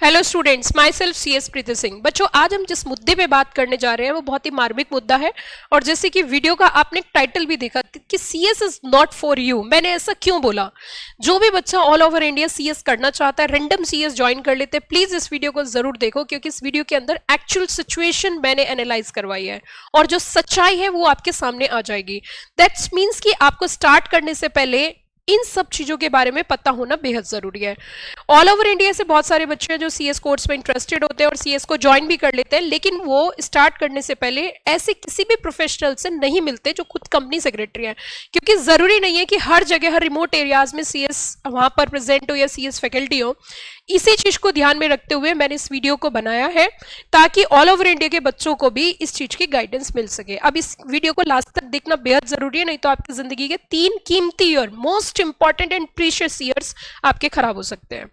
Hello students, myself C S Preeti Singh. बच्चों, आज हम जिस मुद्दे पे बात करने जा रहे हैं वो बहुत ही मार्मिक मुद्दा है। और जैसे कि वीडियो का आपने टाइटल भी देखा कि C S is not for you. मैंने ऐसा क्यों बोला? जो भी बच्चा all over India C S करना चाहता है, रैंडम सी एस ज्वाइन कर लेते हैं, प्लीज इस वीडियो को जरूर देखो, क्योंकि इस वीडियो के अंदर एक्चुअल सिचुएशन मैंने एनालाइज करवाई है और जो सच्चाई है वो आपके सामने आ जाएगी। दैट्स मीन्स कि आपको स्टार्ट करने से पहले इन सब चीजों के बारे में पता होना बेहद जरूरी है। ऑल ओवर इंडिया से बहुत सारे बच्चे हैं जो सीएस कोर्स में इंटरेस्टेड होते हैं और सीएस को ज्वाइन भी कर लेते हैं, लेकिन वो स्टार्ट करने से पहले ऐसे किसी भी प्रोफेशनल से नहीं मिलते जो खुद कंपनी सेक्रेटरी है, क्योंकि जरूरी नहीं है कि हर जगह हर रिमोट एरियाज में सीएस वहां पर प्रेजेंट हो या सीएस फैकल्टी हो। इसी चीज को ध्यान में रखते हुए मैंने इस वीडियो को बनाया है ताकि ऑल ओवर इंडिया के बच्चों को भी इस चीज की गाइडेंस मिल सके। अब इस वीडियो को लास्ट तक देखना बेहद जरूरी है, नहीं तो आपकी जिंदगी के 3 कीमती year, most important and precious years आपके खराब हो सकते हैं।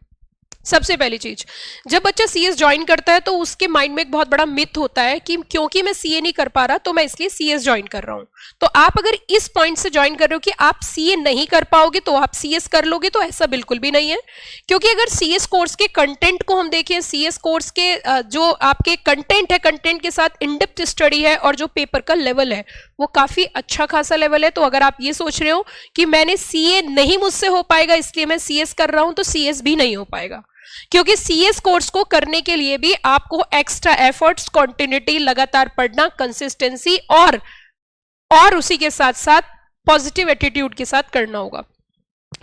सबसे पहली चीज, जब बच्चा सीएस ज्वाइन करता है तो उसके माइंड में एक बहुत बड़ा मिथ होता है कि क्योंकि मैं सीए नहीं कर पा रहा तो मैं इसलिए सीएस ज्वाइन कर रहा हूं। तो आप अगर इस पॉइंट से ज्वाइन कर रहे हो कि आप सीए नहीं कर पाओगे तो आप सीएस कर लोगे, तो ऐसा बिल्कुल भी नहीं है। क्योंकि अगर सीएस कोर्स के कंटेंट को हम देखें, सीएस कोर्स के जो आपके कंटेंट है, कंटेंट के साथ इनडेप्थ स्टडी है और जो पेपर का लेवल है वो काफी अच्छा खासा लेवल है। तो अगर आप ये सोच रहे हो कि मैंने सीए नहीं मुझसे हो पाएगा इसलिए मैं सीएस कर रहा हूं, तो सीएस भी नहीं हो पाएगा। क्योंकि सीएस कोर्स को करने के लिए भी आपको एक्स्ट्रा एफर्ट्स, कंटिन्यूटी, लगातार पढ़ना, कंसिस्टेंसी और उसी के साथ साथ पॉजिटिव एटीट्यूड के साथ करना होगा।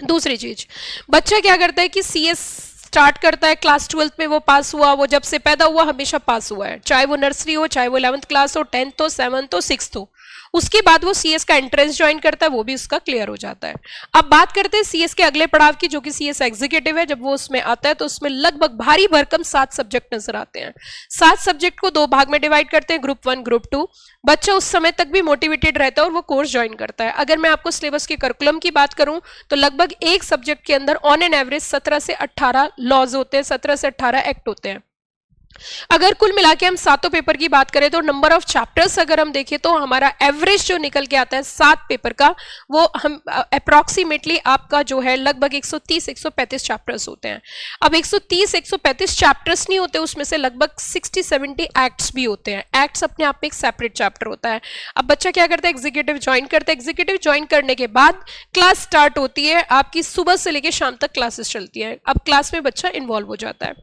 दूसरी चीज, बच्चा क्या करता है कि सीएस स्टार्ट करता है, क्लास 12th में वो पास हुआ, वो जब से पैदा हुआ हमेशा पास हुआ है, चाहे वो नर्सरी हो, चाहे वो 11th क्लास हो, 10th हो, 7th हो, 6th हो। उसके बाद वो सीएस का एंट्रेंस ज्वाइन करता है, वो भी उसका क्लियर हो जाता है। अब बात करते हैं सीएस के अगले पड़ाव की, जो कि सीएस एग्जीक्यूटिव है। जब वो उसमें आता है तो उसमें लगभग भारी भरकम 7 सब्जेक्ट नजर आते हैं। 7 सब्जेक्ट को 2 भाग में डिवाइड करते हैं, ग्रुप 1, ग्रुप 2। बच्चा उस समय तक भी मोटिवेटेड रहता है और वो कोर्स ज्वाइन करता है। अगर मैं आपको सिलेबस के करिकुलम की बात करूं तो लगभग एक सब्जेक्ट के अंदर ऑन एन एवरेज 17 से 18 लॉज होते हैं, 17 से 18 एक्ट होते हैं। अगर कुल मिला के हम 7 पेपर की बात करें तो नंबर ऑफ चैप्टर्स अगर हम देखें तो हमारा एवरेज जो निकल के आता है 7 पेपर का, वो हम अप्रोक्सीमेटली आपका जो है लगभग 130-135 चैप्टर्स होते हैं। अब 130-135 चैप्टर्स नहीं होते, उसमें से लगभग 60-70 एक्ट्स भी होते हैं। एक्ट्स अपने आप में एक सेपरेट चैप्टर होता है। अब बच्चा क्या करता है, एग्जीक्यूटिव ज्वाइन करता है। एग्जीक्यूटिव ज्वाइन करने के बाद क्लास स्टार्ट होती है, आपकी सुबह से लेकर शाम तक क्लासेस चलती है। अब क्लास में बच्चा इन्वॉल्व हो जाता है।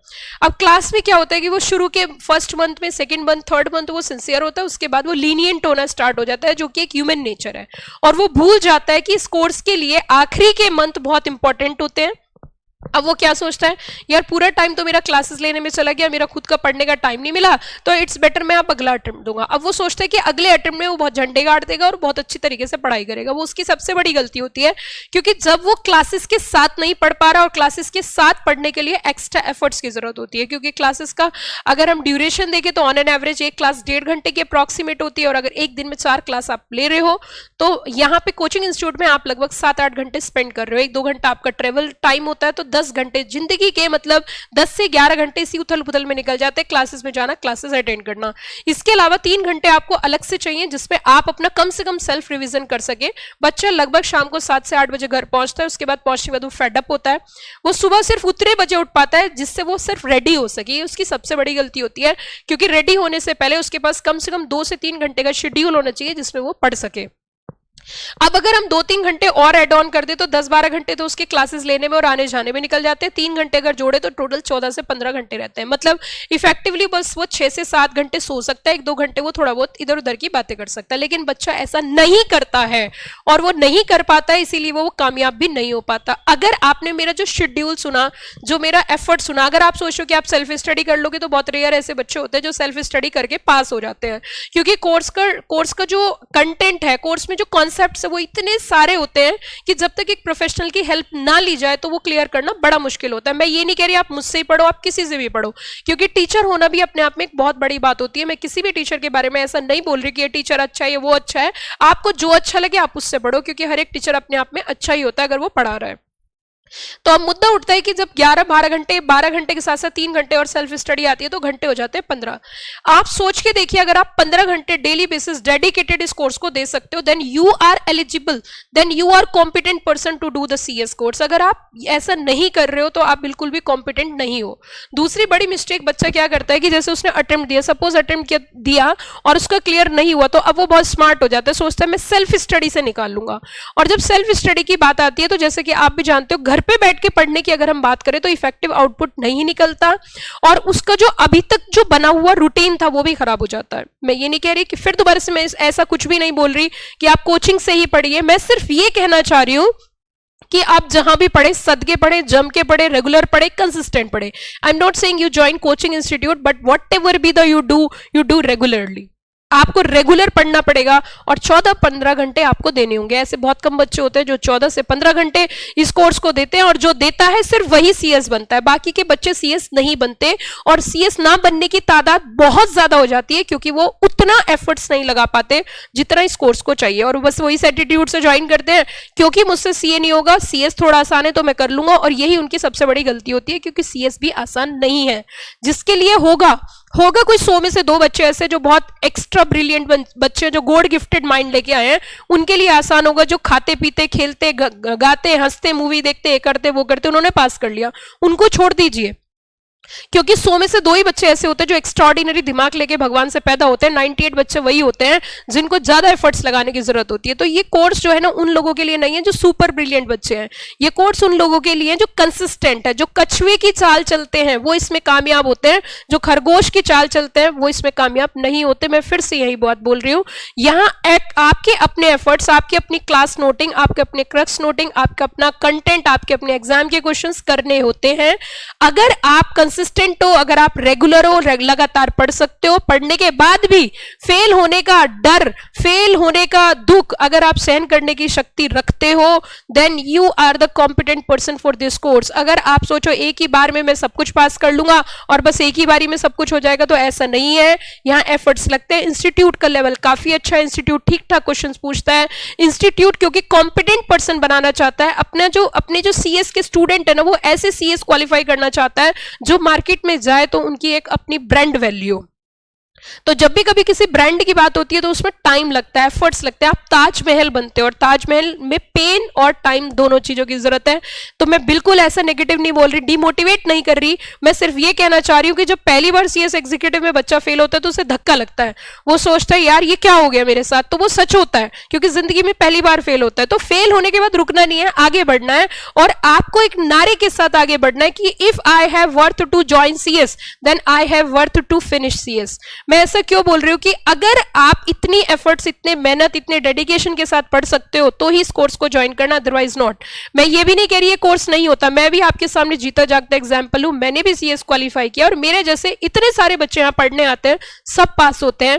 अब क्लास में क्या होता है कि वो शुरू के फर्स्ट मंथ में, सेकंड मंथ, थर्ड मंथ वो सिंसियर होता है, उसके बाद वो लीनियंट होना स्टार्ट हो जाता है, जो कि एक ह्यूमन नेचर है। और वो भूल जाता है कि इस कोर्स के लिए आखिरी के मंथ बहुत इंपॉर्टेंट होते हैं। अब वो क्या सोचता है, यार पूरा टाइम तो मेरा क्लासेस लेने में चला गया, मेरा खुद का पढ़ने का टाइम नहीं मिला, तो इट्स बेटर मैं अब अगला अटेम्प्ट दूंगा। अब वो सोचता है कि अगले अटेम्प्ट में वो बहुत झंडे गाड़ देगा और बहुत अच्छी तरीके से पढ़ाई करेगा। वो उसकी सबसे बड़ी गलती होती है, क्योंकि जब वो क्लासेस के साथ नहीं पढ़ पा रहा, और क्लासेस के साथ पढ़ने के लिए एक्स्ट्रा एफर्ट्स की जरूरत होती है। क्योंकि क्लासेस का अगर हम ड्यूरेशन देखें तो ऑन एन एवरेज एक क्लास 1.5 घंटे की अप्रॉक्सीमेट होती है, और अगर एक दिन में 4 क्लास आप ले रहे हो तो यहाँ पे कोचिंग इंस्टीट्यूट में आप लगभग 7-8 घंटे स्पेंड कर रहे हो। 1-2 घंटा आपका ट्रेवल टाइम होता है, तो 10 घंटे जिंदगी के मतलब 10 से 11 घंटे इसी उथल पुथल में निकल जाते हैं। क्लासेस में जाना, क्लासेस अटेंड करना, इसके अलावा 3 घंटे आपको अलग से चाहिए जिसमें आप अपना कम से कम सेल्फ रिवीजन कर सके। बच्चा लगभग शाम को 7 से 8 बजे घर पहुंचता है, उसके बाद पहुंचने के बाद वो फेडअप होता है। वो सुबह सिर्फ उतने बजे उठ पाता है जिससे वो सिर्फ रेडी हो सके। ये उसकी सबसे बड़ी गलती होती है, क्योंकि रेडी होने से पहले उसके पास कम से कम 2 से 3 घंटे का शेड्यूल होना चाहिए जिसमें वो पढ़ सके। अब अगर हम 2-3 घंटे और ऐड ऑन कर दे तो 10-12 घंटे तो उसके क्लासेस लेने में और आने जाने में निकल जाते हैं। 3 घंटे अगर जोड़े तो टोटल 14 से 15 घंटे रहते हैं। मतलब इफेक्टिवली बस वो 6 से 7 घंटे सो सकता है, 1-2 घंटे वो थोड़ा बहुत इधर उधर की बातें कर सकता है। लेकिन बच्चा ऐसा नहीं करता है और वो नहीं कर पाता है, इसीलिए वो कामयाब भी नहीं हो पाता। अगर आपने मेरा जो शेड्यूल सुना, जो मेरा एफर्ट सुना, अगर आप सोचो कि आप सेल्फ स्टडी कर लोगे, तो बहुत रेयर ऐसे बच्चे होते हैं जो सेल्फ स्टडी करके पास हो जाते हैं। क्योंकि कोर्स का जो कंटेंट है, कोर्स में जो कॉन्सेप्ट है वो इतने सारे होते हैं कि जब तक एक प्रोफेशनल की हेल्प ना ली जाए तो वो क्लियर करना बड़ा मुश्किल होता है। मैं ये नहीं कह रही आप मुझसे ही पढ़ो, आप किसी से भी पढ़ो, क्योंकि टीचर होना भी अपने आप में एक बहुत बड़ी बात होती है। मैं किसी भी टीचर के बारे में ऐसा नहीं बोल रही कि ये टीचर अच्छा है, ये वो अच्छा है। आपको जो अच्छा लगे आप उससे पढ़ो, क्योंकि हर एक टीचर अपने आप में अच्छा ही होता है अगर वो पढ़ा रहा है। तो अब मुद्दा उठता है कि जब 12 घंटे के साथ साथ 3 घंटे और सेल्फ स्टडी आती है तो घंटे हो जाते हैं 15। आप सोच के देखिए, अगर आप 15 घंटे डेली बेसिस डेडिकेटेड इस कोर्स को दे सकते हो, then you are eligible, then you are competent person to do the CS course. अगर आप ऐसा नहीं कर रहे हो तो आप बिल्कुल भी कॉम्पिटेंट नहीं हो। दूसरी बड़ी मिस्टेक बच्चा क्या करता है कि जैसे उसने अटेम्प्ट दिया, सपोज अटेम्प्ट दिया और उसका क्लियर नहीं हुआ, तो अब वो बहुत स्मार्ट हो जाता है, सोचता है मैं सेल्फ स्टडी से निकाल लूंगा। और जब सेल्फ स्टडी की बात आती है तो जैसे कि आप भी जानते हो, घर पे बैठ के पढ़ने की अगर हम बात करें तो इफेक्टिव आउटपुट नहीं निकलता और उसका जो अभी तक जो बना हुआ रूटीन था वो भी खराब हो जाता है। मैं ये नहीं कह रही कि फिर दोबारा से मैं ऐसा कुछ भी नहीं बोल रही कि आप कोचिंग से ही पढ़िए, मैं सिर्फ ये कहना चाह रही हूं कि आप जहां भी पढ़े, सदके पढ़े, जम के पढ़े, रेगुलर पढ़े, कंसिस्टेंट पढ़े। I am not saying you join coaching institute, but what ever be the you do regularly. आपको रेगुलर पढ़ना पड़ेगा और 14-15 घंटे आपको देने होंगे। ऐसे बहुत कम बच्चे होते हैं जो 14 से 15 घंटे इस कोर्स को देते हैं और जो देता है सिर्फ वही सीएस बनता है, बाकी के बच्चे सीएस नहीं बनते। और सीएस ना बनने की तादाद बहुत ज्यादा हो जाती है क्योंकि वो उतना एफर्ट्स नहीं लगा पाते जितना इस कोर्स को चाहिए, और बस वही एटीट्यूड से ज्वाइन करते हैं क्योंकि मुझसे सीए नहीं होगा, सीएस थोड़ा आसान है तो मैं कर लूंगा। और यही उनकी सबसे बड़ी गलती होती है क्योंकि सीएस भी आसान नहीं है। जिसके लिए होगा कोई 100 में से 2 बच्चे ऐसे जो बहुत एक्स्ट्रा ब्रिलियंट बच्चे जो गॉड गिफ्टेड माइंड लेके आए हैं, उनके लिए आसान होगा। जो खाते पीते खेलते गाते हंसते मूवी देखते करते वो करते उन्होंने पास कर लिया, उनको छोड़ दीजिए। क्योंकि 100 में से 2 ही बच्चे ऐसे होते हैं जो एक्स्ट्राऑर्डिनरी दिमाग लेके भगवान से पैदा होते हैं। 98 बच्चे वही होते हैं जिनको ज्यादा एफर्ट्स लगाने की जरूरत होती है। तो ये कोर्स जो है ना उन लोगों के लिए नहीं है जो सुपर ब्रिलियंट बच्चे हैं, ये कोर्स उन लोगों के लिए जो कंसिस्टेंट है, जो कछुए की चाल चलते हैं वो इसमें कामयाब होते हैं, जो खरगोश की चाल चलते हैं वो इसमें कामयाब नहीं होते। मैं फिर से यही बात बोल रही हूं, यहाँ आपके अपने एफर्ट्स, आपकी अपनी क्लास नोटिंग, आपके अपने क्रक्स नोटिंग, आपका अपना कंटेंट, आपके अपने एग्जाम के क्वेश्चंस करने होते हैं। अगर आप कंसिस्टेंट हो, अगर आप रेगुलर हो, लगातार पढ़ सकते हो, पढ़ने के बाद भी फेल होने का डर, फेल होने का दुख अगर आप सहन करने की शक्ति रखते हो, then you are the competent person for this course. अगर आप सोचो एक ही बार में मैं सब कुछ पास कर लूंगा और बस एक ही बारी में सब कुछ हो जाएगा, तो ऐसा नहीं है। यहाँ एफर्ट्स लगते हैं। इंस्टीट्यूट का लेवल काफी अच्छा है, इंस्टीट्यूट ठीक ठाक क्वेश्चंस पूछता है। इंस्टीट्यूट क्योंकि कॉम्पिटेंट पर्सन बनाना चाहता है, अपने जो सीएस के स्टूडेंट है ना वो ऐसे सीएस क्वालिफाई करना चाहता है जो मार्केट में जाए तो उनकी एक अपनी ब्रांड वैल्यू। तो जब भी कभी किसी ब्रांड की बात होती है तो उसमें टाइम लगता है, एफर्ट्स लगते हैं। आप ताजमहल बनते हो और ताजमहल में पेन और टाइम दोनों चीजों की जरूरत है। तो मैं बिल्कुल ऐसा नेगेटिव नहीं बोल रही, डिमोटिवेट नहीं कर रही, मैं सिर्फ ये कहना चाह रही हूं कि जब पहली बार सीएस एग्जीक्यूटिव में बच्चा फेल होता है तो उसे धक्का लगता है, वो सोचता है यार ये क्या हो गया मेरे साथ। तो वो सच होता है क्योंकि जिंदगी में पहली बार फेल होता है। तो फेल होने के बाद रुकना नहीं है, आगे बढ़ना है और आपको एक नारे के साथ आगे बढ़ना है कि if I have worth to join CS then I have worth to finish CS. मैं ऐसा क्यों बोल रही हूं कि अगर आप इतनी एफर्ट्स, इतने मेहनत, इतने डेडिकेशन के साथ पढ़ सकते हो तो ही इस कोर्स को ज्वाइन करना, अदरवाइज नॉट। मैं ये भी नहीं कह रही ये कोर्स नहीं होता, मैं भी आपके सामने जीता जागता एग्जांपल हूं। मैंने भी सीएस क्वालिफाई किया और मेरे जैसे इतने सारे बच्चे यहां पढ़ने आते हैं, सब पास होते हैं।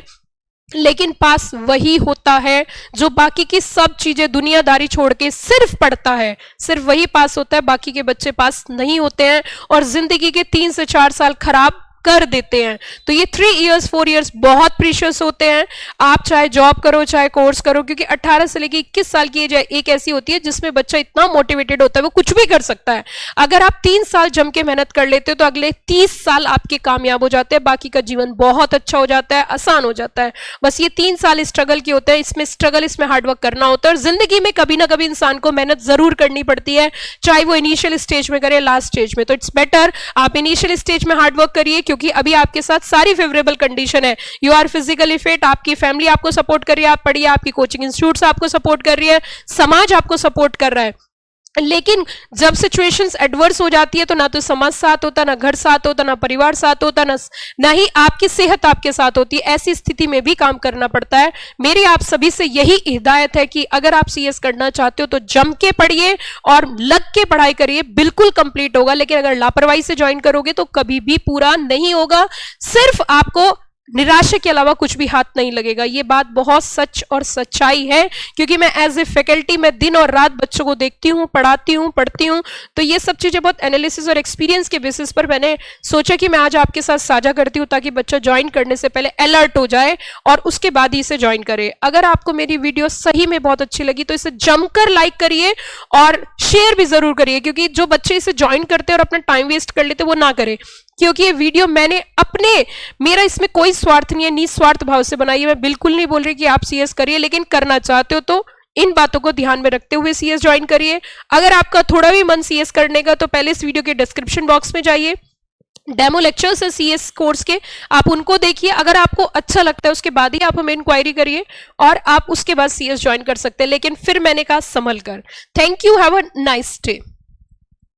लेकिन पास वही होता है जो बाकी की सब चीजें दुनियादारी छोड़ के सिर्फ पढ़ता है, सिर्फ वही पास होता है। बाकी के बच्चे पास नहीं होते हैं और जिंदगी के 3 से 4 साल खराब कर देते हैं। तो ये 3 इयर्स 4 इयर्स बहुत प्रीशियस होते हैं। आप चाहे जॉब करो चाहे कोर्स करो, क्योंकि 18 से लेकर 21 साल की एज एक ऐसी होती है जिसमें बच्चा इतना मोटिवेटेड होता है वो कुछ भी कर सकता है। अगर आप 3 साल जम के मेहनत कर लेते हो तो अगले 30 साल आपके कामयाब हो जाते हैं, बाकी का जीवन बहुत अच्छा हो जाता है, आसान हो जाता है। बस ये 3 साल स्ट्रगल के होते हैं, इसमें स्ट्रगल, इसमें हार्डवर्क करना होता है। और जिंदगी में कभी ना कभी इंसान को मेहनत जरूर करनी पड़ती है, चाहे वो इनिशियल स्टेज में करे, लास्ट स्टेज में। तो इट्स बेटर आप इनिशियल स्टेज में हार्डवर्क करिए क्योंकि अभी आपके साथ सारी फेवरेबल कंडीशन है। यू आर फिजिकली फिट, आपकी फैमिली आपको सपोर्ट कर रही है, आप पढ़िए, आपकी कोचिंग इंस्टीट्यूट आपको सपोर्ट कर रही है, समाज आपको सपोर्ट कर रहा है। लेकिन जब सिचुएशंस एडवर्स हो जाती है तो ना तो समाज साथ होता, ना घर साथ होता, ना परिवार साथ होता, ना ही आपकी सेहत आपके साथ होती। ऐसी स्थिति में भी काम करना पड़ता है। मेरी आप सभी से यही हिदायत है कि अगर आप सीएस करना चाहते हो तो जम के पढ़िए और लग के पढ़ाई करिए, बिल्कुल कंप्लीट होगा। लेकिन अगर लापरवाही से ज्वाइन करोगे तो कभी भी पूरा नहीं होगा। सिर्फ आपको निराशा के अलावा कुछ भी हाथ नहीं लगेगा। ये बात बहुत सच और सच्चाई है, क्योंकि मैं एज ए फैकल्टी मैं दिन और रात बच्चों को देखती हूँ, पढ़ाती हूँ, पढ़ती हूँ। तो ये सब चीजें बहुत एनालिसिस और एक्सपीरियंस के बेसिस पर मैंने सोचा कि मैं आज आपके साथ साझा करती हूँ, ताकि बच्चा ज्वाइन करने से पहले अलर्ट हो जाए और उसके बाद ही इसे ज्वाइन करे। अगर आपको मेरी वीडियो सही में बहुत अच्छी लगी तो इसे जमकर लाइक करिए और शेयर भी जरूर करिए, क्योंकि जो बच्चे इसे ज्वाइन करते हैं और अपना टाइम वेस्ट कर लेते वो ना करें, क्योंकि ये वीडियो मैंने मेरा इसमें कोई स्वार्थ नहीं है, निस्वार्थ भाव से बनाई है। मैं बिल्कुल नहीं बोल रही कि आप सीएस करिए, लेकिन करना चाहते हो तो इन बातों को ध्यान में रखते हुए सीएस ज्वाइन करिए। अगर आपका थोड़ा भी मन सीएस करने का तो पहले इस वीडियो के डिस्क्रिप्शन बॉक्स में जाइए, डेमो लेक्चर्स है सीएस कोर्स के, आप उनको देखिए। अगर आपको अच्छा लगता है उसके बाद ही आप हमें इंक्वायरी करिए और आप उसके बाद सीएस ज्वाइन कर सकते हैं, लेकिन फिर मैंने कहा संभल कर। Thank you, have a nice day.